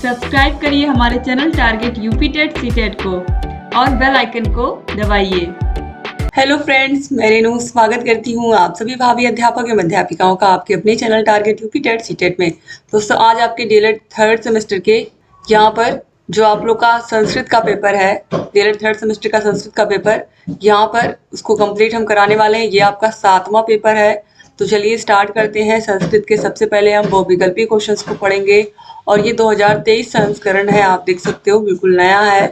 Subscribe करिए हमारे channel target UP TET CTET को और बेल आइकन को दबाइए। हेलो फ्रेंड्स, मैं रेनू स्वागत करती हूँ आप सभी भावी अध्यापक एवं अध्यापिकाओं का आपके अपने channel target UP TET CTET में। दोस्तों, आज आपके डीएलएड थर्ड सेमेस्टर के यहाँ पर जो आप लोग का संस्कृत का पेपर है, डीएलएड थर्ड सेमेस्टर का संस्कृत का पेपर यहाँ पर उसको कंप्लीट हम कराने वाले हैं। ये आपका 7वां पेपर है। तो चलिए स्टार्ट करते हैं। संस्कृत के सबसे पहले हम बहुविकल्पी क्वेश्चंस को पढ़ेंगे और ये 2023 संस्करण है, आप देख सकते हो, बिल्कुल नया है।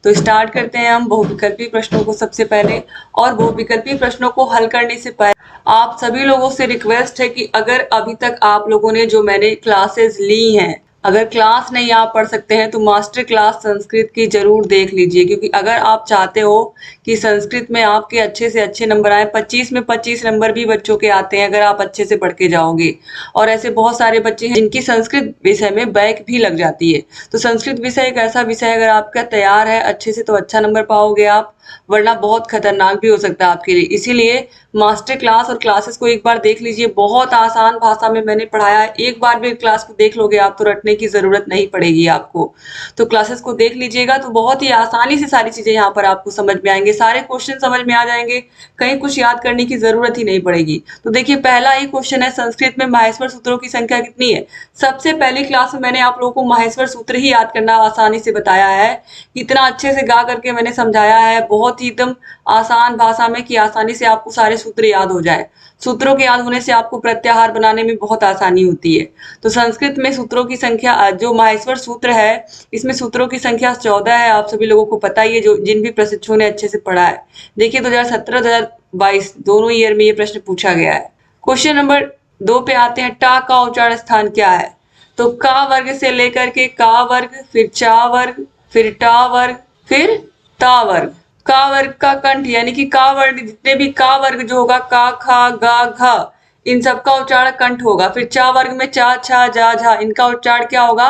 तो स्टार्ट करते हैं हम बहुविकल्पी प्रश्नों को सबसे पहले। और बहुविकल्पी प्रश्नों को हल करने से पहले आप सभी लोगों से रिक्वेस्ट है कि अगर अभी तक आप लोगों ने जो मैंने क्लासेस ली हैं, अगर क्लास नहीं आप पढ़ सकते हैं तो मास्टर क्लास संस्कृत की जरूर देख लीजिए, क्योंकि अगर आप चाहते हो कि संस्कृत में आपके अच्छे से अच्छे नंबर आए, 25 में 25 नंबर भी बच्चों के आते हैं अगर आप अच्छे से पढ़ के जाओगे। और ऐसे बहुत सारे बच्चे हैं जिनकी संस्कृत विषय में बैक भी लग जाती है। तो संस्कृत विषय एक ऐसा विषय है, अगर आपका तैयार है अच्छे से तो अच्छा नंबर पाओगे आप, वरना बहुत खतरनाक भी हो सकता है आपके लिए। इसीलिए मास्टर क्लास और क्लासेस को एक बार देख लीजिए। बहुत आसान भाषा में मैंने पढ़ाया है, एक बार भी क्लास को देख लोगे आप तो रटने की जरूरत नहीं पड़ेगी आपको। तो क्लासेस को देख लीजिएगा तो बहुत ही आसानी से सारी चीजें यहाँ पर आपको समझ में आएंगे, सारे क्वेश्चन समझ में आ जाएंगे, कहीं कुछ याद करने की जरूरत ही नहीं पड़ेगी। तो देखिए, पहला ही क्वेश्चन है, संस्कृत में माहेश्वर सूत्रों की संख्या कितनी है। सबसे पहली क्लास में मैंने आप लोगों को माहेश्वर सूत्र ही याद करना आसानी से बताया है, इतना अच्छे से गा करके मैंने समझाया है, बहुत ही एकदम आसान भाषा में कि आसानी से आपको सारे सूत्र याद हो जाए। सूत्रों के याद होने से आपको प्रत्याहार बनाने में बहुत आसानी होती है। तो संस्कृत में सूत्रों की संख्या, जो माहेश्वर सूत्र है, इसमें सूत्रों की संख्या 14 है। आप सभी लोगों को पता ही है, जो जिन भी प्रशिक्षुओं ने अच्छे से पढ़ा है। देखिए 2017 2022 दोनों ईयर में ये प्रश्न पूछा गया है। क्वेश्चन नंबर 2 पे आते हैं। टा का उच्चारण स्थान क्या है। तो का वर्ग से लेकर के का वर्ग, फिर चा वर्ग, फिर टा वर्ग, फिर ता वर्ग। का वर्ग का कंठ यानी कि का वर्ग, जितने भी का वर्ग जो होगा, का खा गा घा, इन सब का उच्चारण कंठ होगा। फिर चा वर्ग में चा छा जा झा, इनका उच्चारण क्या होगा,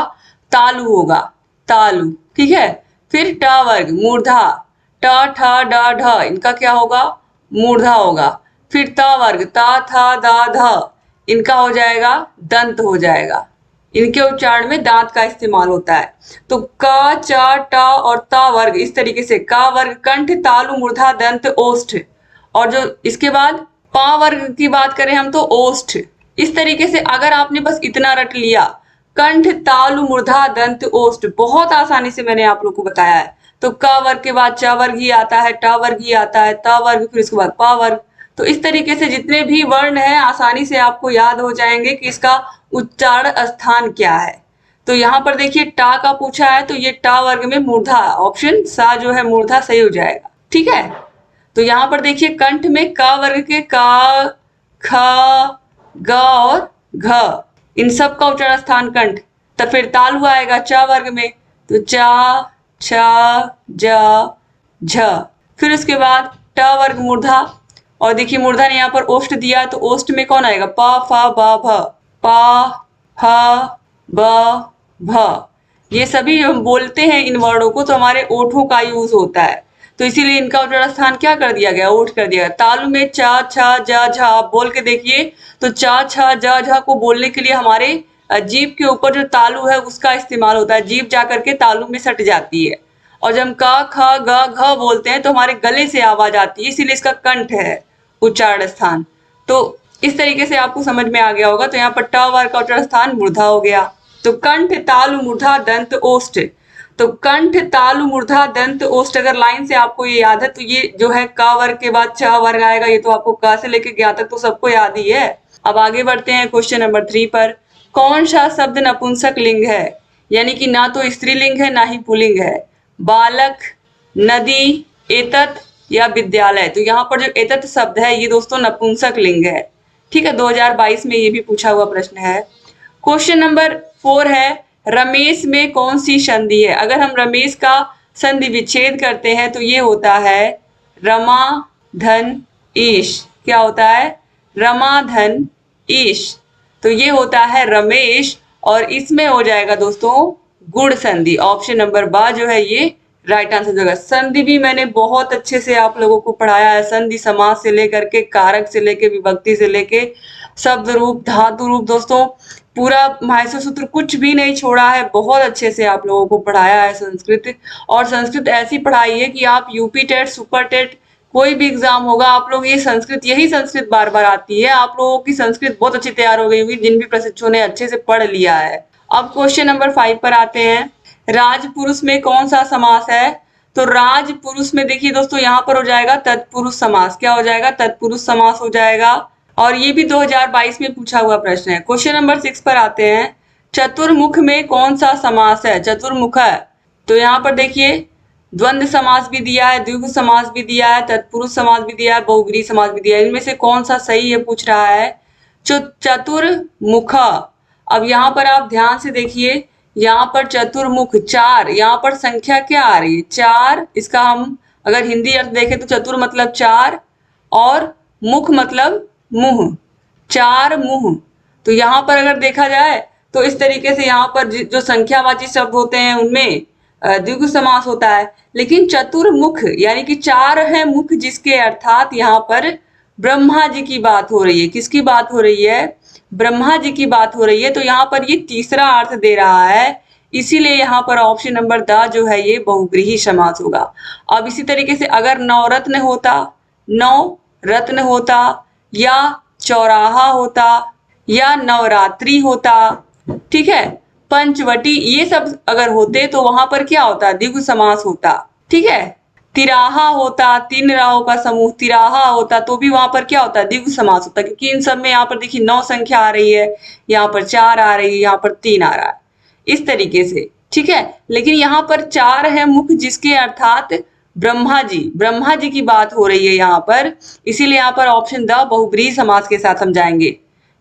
तालु होगा, तालु। ठीक है। फिर टा वर्ग मूर्धा, टा ठा डा ढ, इनका क्या होगा, मूर्धा होगा। फिर ता वर्ग ता था दा धा, इनका हो जाएगा दंत हो जाएगा, इनके उच्चारण में दांत का इस्तेमाल होता है। तो का चा टा और ता वर्ग इस तरीके से, का वर्ग कंठ तालु मूर्धा दंत ओष्ठ, और जो इसके बाद पा वर्ग की बात करें हम तो ओष्ठ। इस तरीके से अगर आपने बस इतना रट लिया, कंठ तालु मूर्धा दंत ओष्ठ, बहुत आसानी से मैंने आप लोग को बताया है। तो का वर्ग के बाद चा वर्ग ही आता है, टा वर्ग ही आता है, ता वर्ग, फिर उसके बाद पा वर्ग। तो इस तरीके से जितने भी वर्ण हैं आसानी से आपको याद हो जाएंगे कि इसका उच्चारण स्थान क्या है। तो यहाँ पर देखिए टा का पूछा है, तो ये टा वर्ग में मूर्धा, ऑप्शन सा जो है मूर्धा सही हो जाएगा। ठीक है। तो यहाँ पर देखिए कंठ में का वर्ग के का, ख, ग और घ, इन सब का उच्चारण स्थान कंठ। तो फिर तालु आएगा चा वर्ग में, तो चा छा जा झ। फिर उसके बाद ट वर्ग मूर्धा, और देखिए मूर्धा ने यहाँ पर ओष्ठ दिया, तो ओष्ठ में कौन आएगा, पा फा बा भ, पा फा ब भ। ये सभी हम बोलते हैं इन वर्णों को तो हमारे ओठों का यूज होता है, तो इसीलिए इनका उच्चारण स्थान क्या कर दिया गया, ओठ कर दिया गया। तालु में चा छा जा झा, आप बोल के देखिए, तो चा छा जा झा को बोलने के लिए हमारे जीभ के ऊपर जो तालु है उसका इस्तेमाल होता है, जीभ जा करके तालु में सट जाती है। और जब हम का ख ग घ बोलते हैं तो हमारे गले से आवाज आती है, इसीलिए इसका कंठ है उच्चारण स्थान। तो इस तरीके से आपको समझ में आ गया होगा। तो यहाँ पर ट वर्ग का उच्चारण स्थान मूर्धा हो गया। तो कंठ तालु मूर्धा दंत ओष्ठ, तो कंठ तालु मूर्धा दंत ओष्ठ अगर लाइन से आपको ये याद है तो ये जो है का वर्ग के बाद च वर्ग आएगा। ये तो आपको का से लेके ज्ञा तक तो सबको याद ही है। अब आगे बढ़ते हैं क्वेश्चन नंबर 3 पर। कौन सा शब्द नपुंसक लिंग है, यानी कि ना तो स्त्रीलिंग है ना ही पुल्लिंग है। बालक, नदी, एतत या विद्यालय। तो यहाँ पर जो एतत शब्द है ये दोस्तों नपुंसक लिंग है। ठीक है, 2022 में ये भी पूछा हुआ प्रश्न है। क्वेश्चन नंबर 4 है, रमेश में कौन सी संधि है। अगर हम रमेश का संधि विच्छेद करते हैं तो ये होता है रमा धन ईश। क्या होता है, रमा धन ईश। तो ये होता है रमेश, और इसमें हो जाएगा दोस्तों गुण संधि। ऑप्शन नंबर बा जो है ये राइट आंसर होगा। संधि भी मैंने बहुत अच्छे से आप लोगों को पढ़ाया है, संधि समास से लेकर के कारक से लेके विभक्ति से लेके शब्द रूप, धातु रूप, दोस्तों पूरा महसूस सूत्र कुछ भी नहीं छोड़ा है। बहुत अच्छे से आप लोगों को पढ़ाया है संस्कृत। और संस्कृत ऐसी पढ़ाई है कि आप यूपी टेट, सुपर टेट, कोई भी एग्जाम होगा, आप लोग ये संस्कृत, यही संस्कृत बार बार आती है। आप लोगों की संस्कृत बहुत अच्छी तैयार हो गई होगी जिन भी प्रशिक्षुओं ने अच्छे से पढ़ लिया है। अब क्वेश्चन नंबर 5 पर आते हैं। राजपुरुष में कौन सा समास है? तो राजपुरुष में देखिए दोस्तों, यहाँ पर हो जाएगा तत्पुरुष समास। क्या हो जाएगा? तत्पुरुष समास हो जाएगा। और ये भी 2022 में पूछा हुआ प्रश्न है। क्वेश्चन नंबर 6 पर आते हैं। चतुर्मुख में कौन सा समास है? चतुर्मुख है तो यहाँ पर देखिए द्वंद्व समास भी दिया है, द्विगु समास भी दिया है, तत्पुरुष समास भी दिया है, बहुव्रीहि समास भी दिया है। इनमें से कौन सा सही है पूछ रहा है। चतुर्मुख। अब यहाँ पर आप ध्यान से देखिए, यहाँ पर चतुर्मुख 4, यहाँ पर संख्या क्या आ रही है? 4। इसका हम अगर हिंदी अर्थ देखें तो चतुर मतलब 4 और मुख मतलब मुंह, 4 मुंह। तो यहाँ पर अगर देखा जाए तो इस तरीके से यहाँ पर जो संख्यावाची शब्द होते हैं उनमें द्विगु समास होता है। लेकिन चतुर्मुख यानी कि 4 है मुख जिसके, अर्थात यहाँ पर ब्रह्मा जी की बात हो रही है। किसकी बात हो रही है? ब्रह्मा जी की बात हो रही है। तो यहाँ पर ये तीसरा अर्थ दे रहा है, इसीलिए यहाँ पर ऑप्शन नंबर द जो है ये बहुव्रीहि समास होगा। अब इसी तरीके से अगर नवरत्न होता, नवरत्न होता, या चौराहा होता, या नवरात्रि होता, ठीक है, पंचवटी, ये सब अगर होते तो वहां पर क्या होता? द्विगु समास होता। ठीक है, तिराहा होता, 3 राहों का समूह तिराहा होता तो भी वहां पर क्या होता? द्विगु समास होता। क्योंकि इन सब में यहाँ पर देखिए 9 संख्या आ रही है, यहाँ पर 4 आ रही है, यहाँ पर 3 आ रहा है, इस तरीके से। ठीक है, लेकिन यहाँ पर 4 है मुख जिसके, अर्थात ब्रह्मा जी की बात हो रही है यहाँ पर, इसीलिए यहाँ पर ऑप्शन द बहुव्रीहि समास के साथ हम जाएंगे।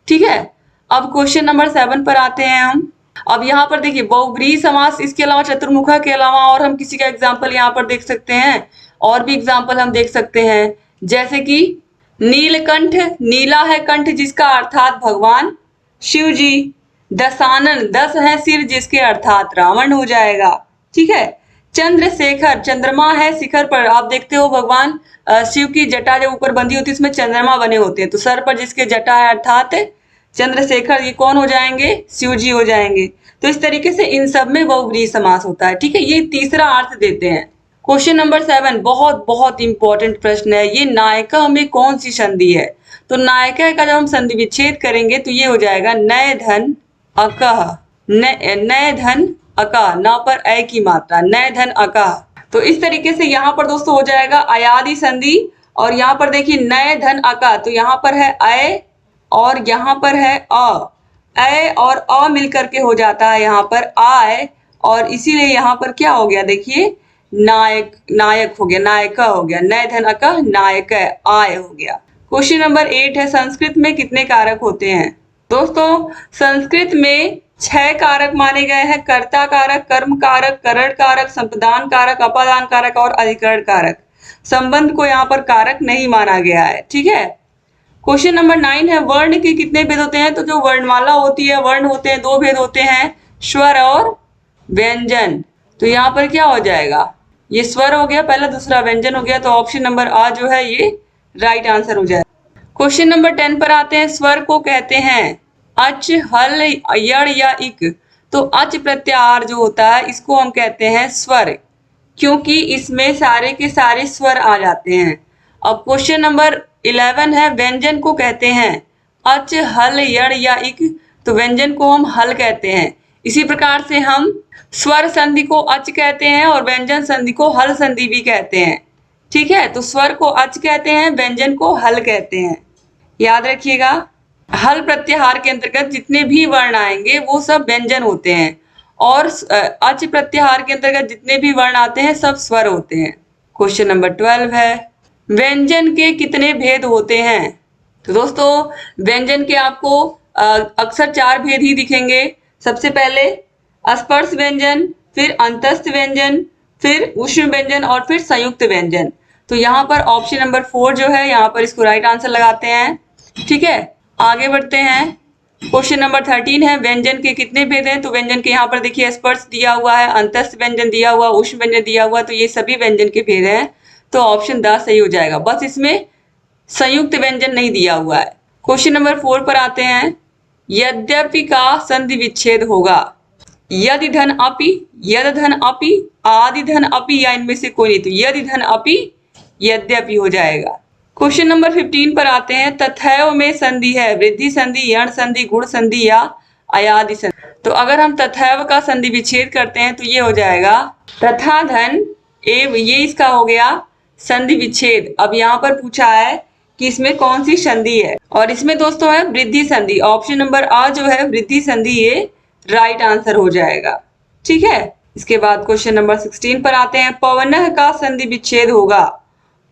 ठीक है, अब क्वेश्चन नंबर 7 पर आते हैं हम। अब यहाँ पर देखिए बहुव्रीहि समास, इसके अलावा चतुर्मुखा के अलावा और हम किसी का एग्जाम्पल यहाँ पर देख सकते हैं, और भी एग्जाम्पल हम देख सकते हैं, जैसे कि नीलकंठ, नीला है कंठ जिसका, अर्थात भगवान शिव जी। दशानन, 10 है सिर जिसके, अर्थात रावण हो जाएगा। ठीक है, चंद्रशेखर, चंद्रमा है शिखर पर, आप देखते हो भगवान शिव की जटा जब ऊपर बंधी होती है उसमें चंद्रमा बने होते हैं, तो सर पर जिसके जटा है अर्थात चंद्रशेखर, ये कौन हो जाएंगे? शिव जी हो जाएंगे। तो इस तरीके से इन सब में बहुव्रीहि समास होता है। ठीक है, ये तीसरा अर्थ देते हैं। क्वेश्चन नंबर 7 बहुत बहुत इंपॉर्टेंट प्रश्न है। ये नायका में कौन सी संधि है? तो नायका का जब हम संधि विच्छेद करेंगे तो ये हो जाएगा नय धन अकह, नय धन अकह, न पर अ की मात्रा, नय धन अकह। तो इस तरीके से यहाँ पर दोस्तों हो जाएगा अयादि संधि। और यहाँ पर देखिए नय धन अकह, तो यहाँ पर है अ और यहाँ पर है अ और अ मिलकर के हो जाता है यहाँ पर आय, और इसीलिए यहाँ पर क्या हो गया? देखिए नायक, नायक हो गया, नायका हो गया, नय धन अकह नायक आय हो गया। क्वेश्चन नंबर 8 है, संस्कृत में कितने कारक होते हैं? दोस्तों संस्कृत में 6 कारक माने गए हैं। कर्ता कारक, कर्म कारक, करण कारक, संप्रदान कारक, अपादान कारक और अधिकरण कारक। संबंध को यहाँ पर कारक नहीं माना गया है। ठीक है, क्वेश्चन नंबर 9 है, वर्ण के कितने भेद होते हैं? तो जो वर्णमाला होती है, वर्ण होते हैं, 2 भेद होते हैं, स्वर और व्यंजन। तो यहाँ पर क्या हो जाएगा? ये स्वर हो गया पहला, दूसरा व्यंजन हो गया, तो ऑप्शन नंबर आ जो है ये राइट आंसर हो जाएगा। क्वेश्चन नंबर 10 पर आते हैं। स्वर को कहते हैं अच, हल, यड़ या इक। तो अच प्रत्याहार जो होता है इसको हम कहते हैं स्वर, क्योंकि इसमें सारे के सारे स्वर आ जाते हैं। अब क्वेश्चन नंबर 11 है, व्यंजन को कहते हैं अच, हल, यड़ या इक। तो व्यंजन को हम हल कहते हैं। इसी प्रकार से हम स्वर संधि को अच कहते हैं और व्यंजन संधि को हल संधि भी कहते हैं। ठीक है, तो स्वर को अच कहते हैं, व्यंजन को हल कहते हैं, याद रखिएगा। हल प्रत्याहार के अंतर्गत जितने भी वर्ण आएंगे वो सब व्यंजन होते हैं, और अच प्रत्याहार के अंतर्गत जितने भी वर्ण आते हैं सब स्वर होते हैं। क्वेश्चन नंबर 12 है, व्यंजन के कितने भेद होते हैं? तो दोस्तों व्यंजन के आपको अक्सर 4 भेद ही दिखेंगे। सबसे पहले स्पर्श व्यंजन, फिर अंतस्थ व्यंजन, फिर उष्ण व्यंजन और फिर संयुक्त व्यंजन। तो यहाँ पर ऑप्शन नंबर 4 जो है यहाँ पर इसको राइट आंसर लगाते हैं। ठीक है, आगे बढ़ते हैं। क्वेश्चन नंबर 13 है, व्यंजन के कितने भेद हैं? तो व्यंजन के यहाँ पर देखिए स्पर्श दिया हुआ है, अंतस्थ व्यंजन दिया हुआ, उष्ण व्यंजन दिया हुआ, तो ये सभी व्यंजन के भेद हैं। तो ऑप्शन 10 सही हो जाएगा, बस इसमें संयुक्त व्यंजन नहीं दिया हुआ है। क्वेश्चन नंबर 4 पर आते हैं। यद्यपि का संधि विच्छेद होगा। यदि धन अपि, यद धन अपि, आदि धन अपि या इनमें से कोई नहीं, तो यदि धन अपि यद्यपि हो जाएगा। क्वेश्चन नंबर 15 पर आते हैं। तथैव में संधि है, वृद्धि संधि, यण संधि, गुण संधि या अयादि संधि। तो अगर हम तथैव का संधि विच्छेद करते हैं तो ये हो जाएगा तथा धन एव, ये इसका हो गया संधि विच्छेद। अब यहाँ पर पूछा है कि इसमें कौन सी संधि है, और इसमें दोस्तों है वृद्धि संधि। ऑप्शन नंबर आ जो है वृद्धि संधि, ये राइट आंसर हो जाएगा। ठीक है, इसके बाद क्वेश्चन नंबर 16 पर आते हैं। पवनः का संधि विच्छेद होगा।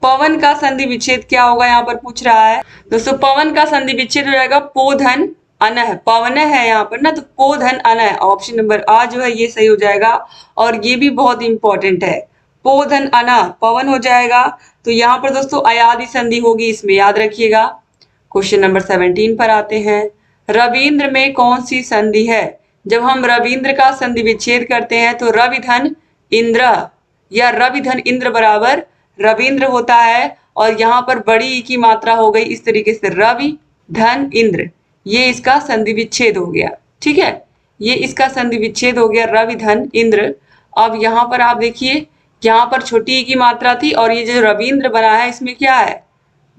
पवन का संधि विच्छेद क्या होगा, यहाँ पर पूछ रहा है दोस्तों। पवन का संधि विच्छेद हो जाएगा पोधन अनह। पवन है यहाँ पर ना, तो पोधन अनह। ऑप्शन नंबर आ जो है ये सही हो जाएगा, और ये भी बहुत इंपॉर्टेंट है। पोधन अनह पवन हो जाएगा। तो यहाँ पर दोस्तों अयादि संधि होगी, इसमें याद रखिएगा। क्वेश्चन नंबर 17 पर आते हैं। रविंद्र में कौन सी संधि है। जब हम रविंद्र का संधि विच्छेद करते हैं तो रवि धन इंद्र या रवि धन इंद्र बराबर रविंद्र होता है, और यहाँ पर बड़ी ई की मात्रा हो गई इस तरीके से रवि धन इंद्र, ये इसका संधि विच्छेद हो गया। ठीक है, ये इसका संधि विच्छेद हो गया रवि धन इंद्र। अब यहाँ पर आप देखिए, यहाँ पर छोटी ई की मात्रा थी, और ये जो रविंद्र बना है इसमें क्या है,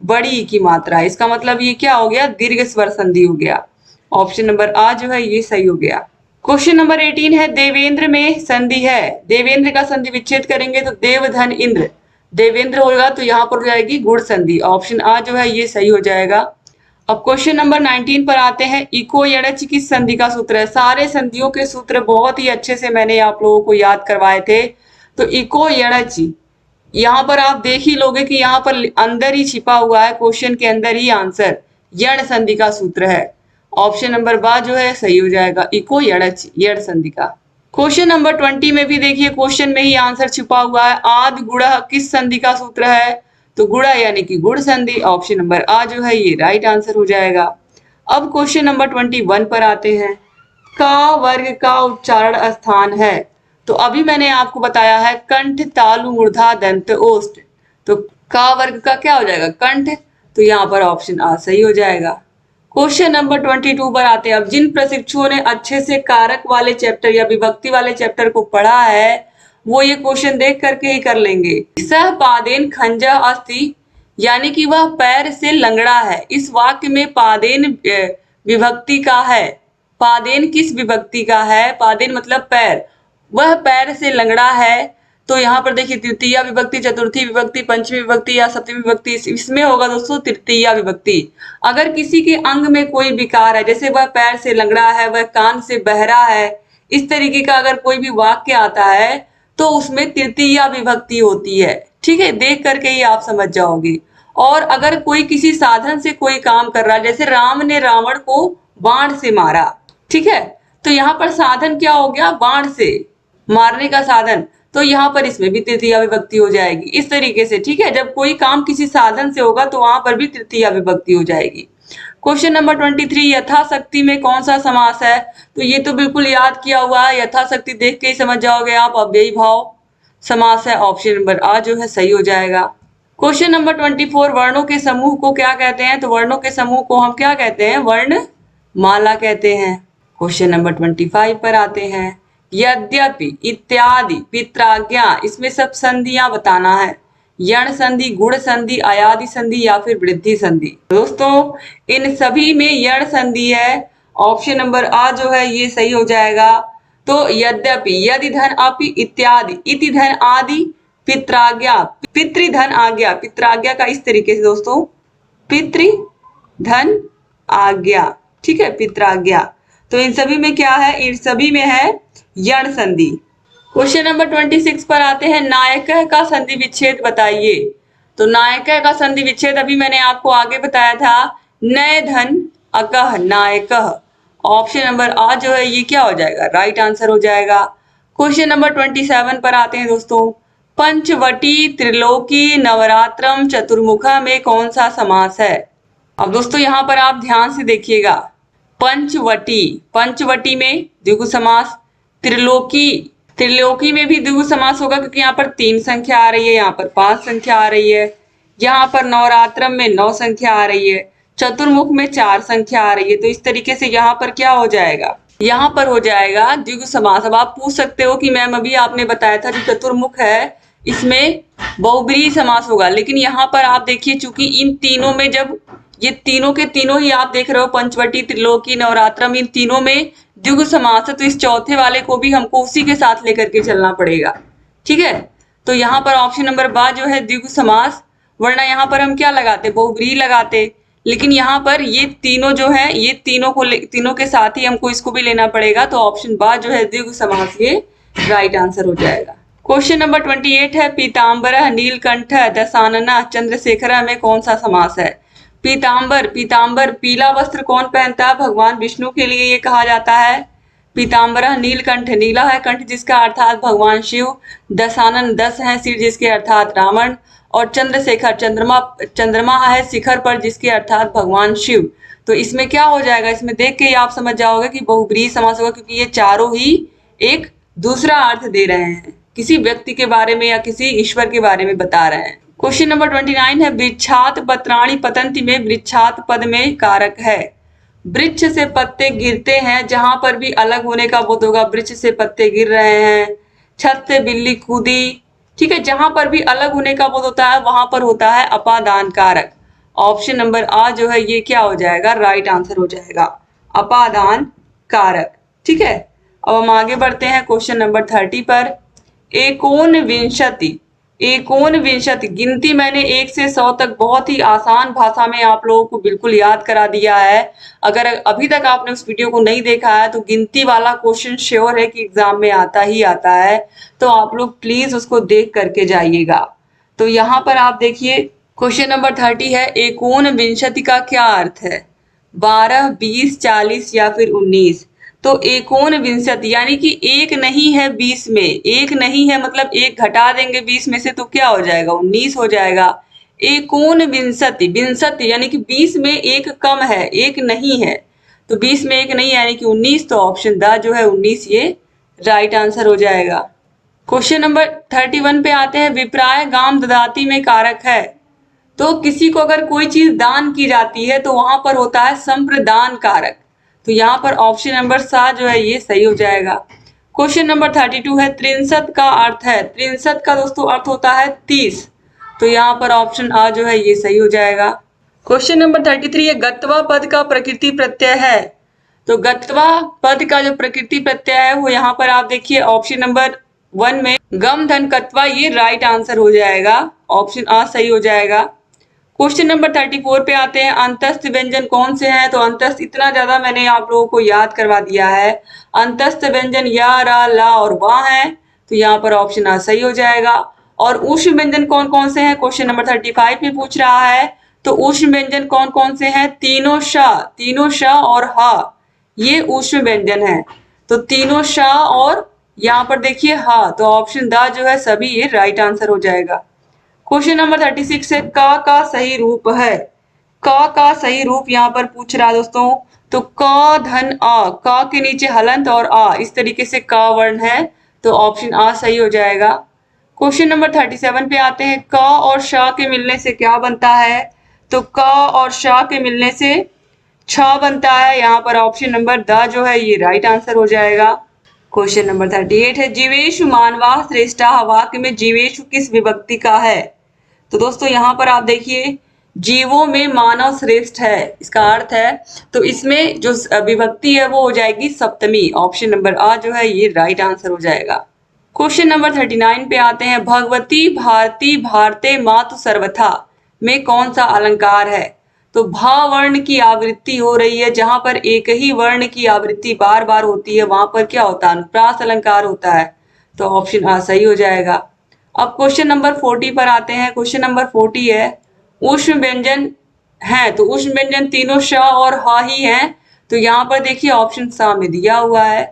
बड़ी ई की मात्रा है। इसका मतलब ये क्या हो गया, दीर्घ स्वर संधि हो गया। ऑप्शन नंबर आ जो है ये सही हो गया। क्वेश्चन नंबर 18 है। देवेंद्र में संधि है। देवेंद्र का संधि विच्छेद करेंगे तो देवधन इंद्र, देवेंद्र होगा तो यहाँ पर हो जाएगी गुण संधि। ऑप्शन आ जो है ये सही हो जाएगा। अब क्वेश्चन नंबर 19 पर आते हैं। इको यणच किस संधि का सूत्र है। सारे संधियों के सूत्र बहुत ही अच्छे से मैंने आप लोगों को याद करवाए थे। तो इको यणच, यहाँ पर आप देख ही लोगे कि यहाँ पर अंदर ही छिपा हुआ है, क्वेश्चन के अंदर ही आंसर यण संधि का सूत्र है। ऑप्शन नंबर बा जो है सही हो जाएगा, इको यणच यण संधि का। क्वेश्चन नंबर 20 में भी देखिए क्वेश्चन में ही आंसर छिपा हुआ है। आद गुणः किस संधि का सूत्र है, तो गुणा यानी कि गुण संधि। ऑप्शन नंबर आ जो है ये राइट आंसर हो जाएगा। अब क्वेश्चन नंबर 21 पर आते हैं। का वर्ग का उच्चारण स्थान है। तो अभी मैंने आपको बताया है कंठ तालु मूर्धा दंत ओष्ठ, तो का वर्ग का क्या हो जाएगा, कंठ। तो यहाँ पर ऑप्शन आ सही हो जाएगा। क्वेश्चन नंबर 22 पर आते हैं। अब जिन प्रशिक्षुओं ने अच्छे से कारक वाले चैप्टर या विभक्ति वाले चैप्टर को पढ़ा है वो ये क्वेश्चन देख करके ही कर लेंगे। सह पादेन खंजा अस्ति, यानी कि वह पैर से लंगड़ा है। इस वाक्य में पादेन विभक्ति का है। पादेन किस विभक्ति का है, पादेन मतलब पैर, वह पैर से लंगड़ा है। तो यहाँ पर देखिए तृतीया विभक्ति, चतुर्थी विभक्ति, पंचमी विभक्ति या सप्तमी विभक्ति, इसमें होगा दोस्तों तृतीया विभक्ति। अगर किसी के अंग में कोई विकार है, जैसे वह पैर से लंगड़ा है, वह कान से बहरा है, इस तरीके का अगर कोई भी वाक्य आता है तो उसमें तृतीया विभक्ति होती है। ठीक है, देख करके ही आप समझ जाओगे। और अगर कोई किसी साधन से कोई काम कर रहा है, जैसे राम ने रावण को बाण से मारा, ठीक है, तो यहाँ पर साधन क्या हो गया, बाण से मारने का साधन, तो यहाँ पर इसमें भी तृतीया विभक्ति हो जाएगी। इस तरीके से ठीक है, जब कोई काम किसी साधन से होगा तो वहां पर भी तृतीया विभक्ति हो जाएगी। क्वेश्चन नंबर 23, यथाशक्ति में कौन सा समास है। तो ये तो बिल्कुल याद किया हुआ है, यथाशक्ति देख के ही समझ जाओगे आप, अव्ययी भाव समास है। ऑप्शन नंबर आ जो है सही हो जाएगा। क्वेश्चन नंबर 24, वर्णों के समूह को क्या कहते हैं। तो वर्णों के समूह को हम क्या कहते हैं, वर्ण माला कहते हैं। क्वेश्चन नंबर 25 पर आते हैं। यद्यपि, इत्यादि, पित्राज्ञा, इसमें सब संधियां बताना है। यण संधि, गुण संधि, अयादि संधि या फिर वृद्धि संधि। दोस्तों इन सभी में यण संधि है। ऑप्शन नंबर आ जो है ये सही हो जाएगा। तो यद्यपि, यदि धन अपि, इत्यादि, इति धन आदि, पित्राज्ञा, पितृधन आज्ञा। पित्राज्ञा का इस तरीके से दोस्तों, पितृधन आज्ञा, ठीक है, पित्राज्ञा। तो इन सभी में क्या है, इन सभी में है यण संधि। क्वेश्चन नंबर 26 पर आते हैं। नायकः का संधि विच्छेद बताइए। तो नायकः का संधि विच्छेद अभी मैंने आपको आगे बताया था, नय धन अकह नायकः। ऑप्शन नंबर आ जो है ये क्या हो जाएगा, राइट आंसर हो जाएगा। क्वेश्चन नंबर 27 पर आते हैं दोस्तों। पंचवटी, त्रिलोकी, नवरात्रम, चतुर्मुखा में कौन सा समास है। अब दोस्तों यहाँ पर आप ध्यान से देखिएगा। पंचवटी, पंचवटी में द्विगु समास। त्रिलोकी, त्रिलोकी में भी द्विगु समास होगा क्योंकि यहाँ पर 3 संख्या आ रही है, यहाँ पर 5 संख्या आ रही है। यहाँ पर नवरात्रम में 9 संख्या आ रही है। चतुर्मुख में 4 संख्या आ रही है, तो इस तरीके से यहाँ पर क्या हो जाएगा, यहाँ पर हो जाएगा द्विगु समास। अब आप पूछ सकते हो कि मैम अभी आपने बताया था जो चतुर्मुख है इसमें बहुब्रीहि समास होगा, लेकिन यहाँ पर आप देखिए चूंकि इन तीनों में जब ये तीनों के तीनों ही आप देख रहे हो पंचवटी, त्रिलोकी, नवरात्रम, इन तीनों में द्विगु समास है, तो इस चौथे वाले को भी हमको उसी के साथ लेकर के चलना पड़ेगा। ठीक है, तो यहाँ पर ऑप्शन नंबर बा जो है द्विगु समास, वरना यहाँ पर हम क्या लगाते, बहुब्रीहि लगाते, लेकिन यहाँ पर ये तीनों जो है ये तीनों के साथ ही हमको इसको भी लेना पड़ेगा, तो ऑप्शन बा जो है द्विगु समास ये राइट आंसर हो जाएगा। क्वेश्चन नंबर 28 है पीताम्बरः नीलकंठः दशाननः चंद्रशेखरः में कौन सा समास है। पीताम्बर पीला वस्त्र कौन पहनता है, भगवान विष्णु के लिए ये कहा जाता है। पीताम्बरः नीलकंठ, नीला है कंठ जिसका अर्थात भगवान शिव, दशानन 10 है सिर जिसके अर्थात रावण, और चंद्रशेखर चंद्रमा है शिखर पर जिसके अर्थात भगवान शिव। तो इसमें क्या हो जाएगा, इसमें देख के ही आप समझ जाओगे कि बहुब्रीहि समास होगा, क्योंकि ये चारों ही एक दूसरा अर्थ दे रहे हैं, किसी व्यक्ति के बारे में या किसी ईश्वर के बारे में बता रहे हैं। क्वेश्चन नंबर 29 है वृक्षात पत्राणि पतंति में वृक्षात पद में कारक है। वृक्ष से पत्ते गिरते हैं, जहां पर भी अलग होने का बोध होगा, वृक्ष से पत्ते गिर रहे हैं, छत से बिल्ली कूदी, ठीक है, जहां पर भी अलग होने का बोध होता है वहां पर होता है अपादान कारक। ऑप्शन नंबर आ जो है ये क्या हो जाएगा, राइट आंसर हो जाएगा, अपादान कारक। ठीक है, अब हम आगे बढ़ते हैं क्वेश्चन नंबर 30 पर। एकोनविंशति गिनती मैंने 1 से 100 तक बहुत ही आसान भाषा में आप लोगों को बिल्कुल याद करा दिया है। अगर अभी तक आपने उस वीडियो को नहीं देखा है तो गिनती वाला क्वेश्चन श्योर है कि एग्जाम में आता ही आता है, तो आप लोग प्लीज उसको देख करके जाइएगा। तो यहाँ पर आप देखिए क्वेश्चन नंबर 30 है एकोनविंशति का क्या अर्थ है, 12, 20, 40 या फिर 19। तो एकोनविंशति यानी कि एक नहीं है 20 में, एक नहीं है मतलब एक घटा देंगे 20 में से तो क्या हो जाएगा, 19 हो जाएगा। एकोनविंशति, विंशति यानी कि 20 में एक कम है, एक नहीं है, तो 20 में एक नहीं है यानी कि 19, तो ऑप्शन द जो है 19 ये राइट आंसर हो जाएगा। क्वेश्चन नंबर 31 पे आते हैं विप्राय गाम ददाति में कारक है। तो किसी को अगर कोई चीज दान की जाती है तो वहां पर होता है संप्रदान कारक, तो यहाँ पर ऑप्शन नंबर 7 जो है ये सही हो जाएगा। क्वेश्चन नंबर 32 है 63 का अर्थ है, 63 का दोस्तों अर्थ होता है 30, तो यहाँ पर ऑप्शन आ जो है ये सही हो जाएगा। क्वेश्चन नंबर 33 है गत्वा पद का प्रकृति प्रत्यय है। तो गत्वा पद का जो प्रकृति प्रत्यय है वो यहाँ पर आप देखिए ऑप्शन नंबर 1 में गम धन कत्वा, ये राइट आंसर हो जाएगा, ऑप्शन आ सही हो जाएगा। क्वेश्चन नंबर 34 पे आते हैं अंतस्थ व्यंजन कौन से हैं। तो अंतस्थ इतना ज्यादा मैंने आप लोगों को याद करवा दिया है, अंतस्थ व्यंजन या, रा, ला और वा हैं, तो यहाँ पर ऑप्शन आ सही हो जाएगा। और ऊष्म व्यंजन कौन कौन से हैं, क्वेश्चन नंबर 35 में पूछ रहा है, तो ऊष्म व्यंजन कौन कौन से हैं, तीनों श और हा, ये ऊष्म व्यंजन है, तो तीनों श और यहाँ पर देखिए हा, तो ऑप्शन द जो है सभी ये राइट आंसर हो जाएगा। क्वेश्चन नंबर 36 है का सही रूप है। का सही रूप यहाँ पर पूछ रहा है दोस्तों, तो क धन आ, का के नीचे हलंत और आ, इस तरीके से का वर्ण है, तो ऑप्शन आ सही हो जाएगा। क्वेश्चन नंबर 37 पे आते हैं क और श के मिलने से क्या बनता है। तो क और श के मिलने से छ बनता है, यहाँ पर ऑप्शन नंबर द जो है ये राइट आंसर हो जाएगा। क्वेश्चन नंबर 38 है जीवेशु मानवा श्रेष्ठा, वाक्य में जीवेशु किस विभक्ति का है। तो दोस्तों यहाँ पर आप देखिए जीवों में मानव श्रेष्ठ है, इसका अर्थ है, तो इसमें जो विभक्ति है वो हो जाएगी सप्तमी, ऑप्शन नंबर आ जो है ये राइट आंसर हो जाएगा। क्वेश्चन नंबर 39 पे आते हैं भगवती भारती भारते मातु सर्वथा में कौन सा अलंकार है। तो भा वर्ण की आवृत्ति हो रही है, जहां पर एक ही वर्ण की आवृत्ति बार बार होती है वहां पर क्या होता है, अनुप्रास अलंकार होता है, तो ऑप्शन आ सही हो जाएगा। अब क्वेश्चन नंबर 40 पर आते हैं। क्वेश्चन नंबर 40 है ऊष्म व्यंजन है, तो ऊष्म व्यंजन तीनों श और हा ही हैं, तो यहाँ पर देखिए ऑप्शन सा में दिया हुआ है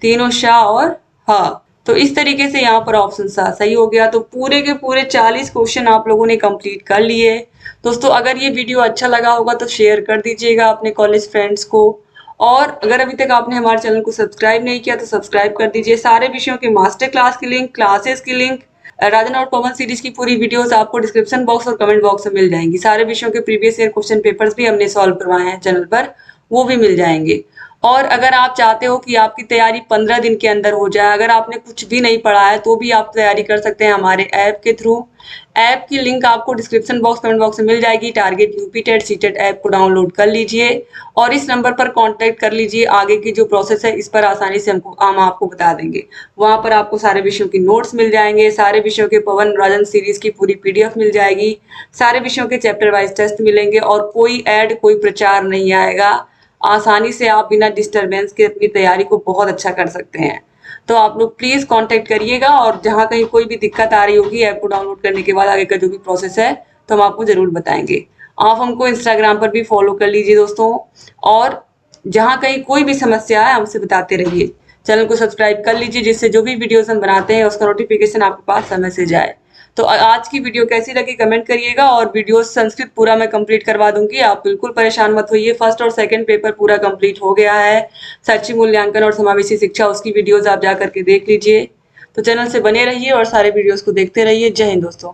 तीनों श और हा, तो इस तरीके से यहाँ पर ऑप्शन सा सही हो गया। तो पूरे के पूरे 40 क्वेश्चन आप लोगों ने कंप्लीट कर लिए। दोस्तों अगर ये वीडियो अच्छा लगा होगा तो शेयर कर दीजिएगा अपने कॉलेज फ्रेंड्स को, और अगर अभी तक आपने हमारे चैनल को सब्सक्राइब नहीं किया तो सब्सक्राइब कर दीजिए। सारे विषयों के मास्टर क्लास की लिंक, क्लासेस की लिंक राजन और पवन सीरीज की पूरी वीडियोस आपको डिस्क्रिप्शन बॉक्स और कमेंट बॉक्स में मिल जाएंगी। सारे विषयों के प्रीवियस ईयर क्वेश्चन पेपर्स भी हमने सॉल्व करवाए हैं चैनल पर, वो भी मिल जाएंगे। और अगर आप चाहते हो कि आपकी तैयारी 15 दिन के अंदर हो जाए, अगर आपने कुछ भी नहीं पढ़ा है तो भी आप तैयारी कर सकते हैं हमारे ऐप के थ्रू। ऐप की लिंक आपको डिस्क्रिप्शन बॉक्स कमेंट बॉक्स में मिल जाएगी। Target UP TET CTET app को डाउनलोड कर लीजिए और इस नंबर पर कांटेक्ट कर लीजिए। आगे की जो प्रोसेस है इस पर आसानी से हम आपको बता देंगे। वहां पर आपको सारे विषयों की नोट्स मिल जाएंगे, सारे विषयों के पवन राजन सीरीज की पूरी पीडीएफ मिल जाएगी, सारे विषयों के चैप्टर वाइज टेस्ट मिलेंगे और कोई ऐड कोई प्रचार नहीं आएगा। आसानी से आप बिना डिस्टरबेंस के अपनी तैयारी को बहुत अच्छा कर सकते हैं। तो आप लोग प्लीज कांटेक्ट करिएगा और जहां कहीं कोई भी दिक्कत आ रही होगी ऐप को डाउनलोड करने के बाद आगे का जो भी प्रोसेस है तो हम आपको जरूर बताएंगे। आप हमको इंस्टाग्राम पर भी फॉलो कर लीजिए दोस्तों, और जहां कहीं कोई भी समस्या है हमसे बताते रहिए। चैनल को सब्सक्राइब कर लीजिए जिससे जो भी वीडियोस हम बनाते हैं उसका नोटिफिकेशन आपके पास समय से जाए। तो आज की वीडियो कैसी लगी कमेंट करिएगा, और वीडियो संस्कृत पूरा मैं कंप्लीट करवा दूंगी, आप बिल्कुल परेशान मत होइए। फर्स्ट और सेकंड पेपर पूरा कंप्लीट हो गया है। शैक्षिक मूल्यांकन और समावेशी शिक्षा उसकी वीडियोस आप जा करके देख लीजिए। तो चैनल से बने रहिए और सारे वीडियोस को देखते रहिए। जय हिंद दोस्तों।